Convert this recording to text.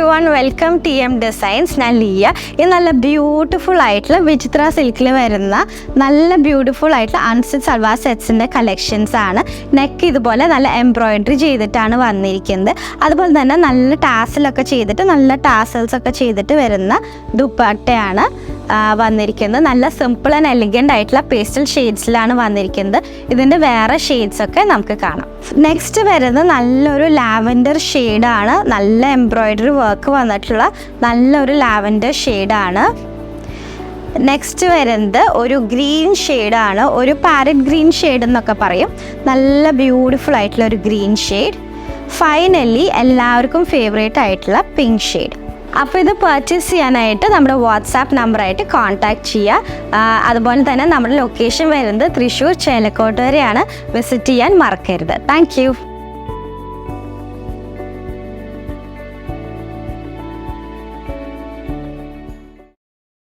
everyone, welcome TM Designs. ഞാൻ ലിയ. ഇത് നല്ല ബ്യൂട്ടിഫുൾ ആയിട്ടുള്ള വിചിത്ര സിൽക്കിൽ വരുന്ന നല്ല ബ്യൂട്ടിഫുൾ ആയിട്ടുള്ള അൺസ്റ്റിച്ച് സൽവാർ സെറ്റ്സിൻ്റെ കളക്ഷൻസ് ആണ്. നെക്ക് ഇതുപോലെ നല്ല എംബ്രോയിഡറി ചെയ്തിട്ടാണ് വന്നിരിക്കുന്നത്. അതുപോലെ തന്നെ നല്ല ടാസലൊക്കെ ചെയ്തിട്ട് നല്ല ടാസൽസ് ഒക്കെ ചെയ്തിട്ട് വരുന്ന ദുപ്പട്ടയാണ് വന്നിരിക്കുന്നത്. നല്ല സിമ്പിൾ ആൻഡ് എലിഗൻ്റ് ആയിട്ടുള്ള പേസ്റ്റൽ ഷെയ്ഡ്സിലാണ് വന്നിരിക്കുന്നത്. ഇതിൻ്റെ വേറെ ഷെയ്ഡ്സ് ഒക്കെ നമുക്ക് കാണാം. നെക്സ്റ്റ് വരുന്നത് നല്ലൊരു ലാവൻഡർ ഷെയ്ഡാണ്. നല്ല എംബ്രോയിഡറി വർക്ക് വന്നിട്ടുള്ള നല്ലൊരു ലാവൻഡർ ഷെയ്ഡാണ്. നെക്സ്റ്റ് വരുന്നത് ഒരു ഗ്രീൻ ഷെയ്ഡാണ്. ഒരു പാരറ്റ് ഗ്രീൻ ഷെയ്ഡ് എന്നൊക്കെ പറയും. നല്ല ബ്യൂട്ടിഫുൾ ആയിട്ടുള്ള ഒരു ഗ്രീൻ ഷെയ്ഡ്. ഫൈനലി എല്ലാവർക്കും ഫേവറേറ്റ് ആയിട്ടുള്ള പിങ്ക് ഷെയ്ഡ്. അപ്പോൾ ഇത് പർച്ചേസ് ചെയ്യാനായിട്ട് നമ്മുടെ വാട്സാപ്പ് നമ്പറായിട്ട് കോൺടാക്റ്റ് ചെയ്യുക. അതുപോലെ തന്നെ നമ്മുടെ ലൊക്കേഷൻ വരുന്നത് തൃശ്ശൂർ ചേലക്കോട്ട് വരെയാണ്. വിസിറ്റ് ചെയ്യാൻ മറക്കരുത്. Thank you.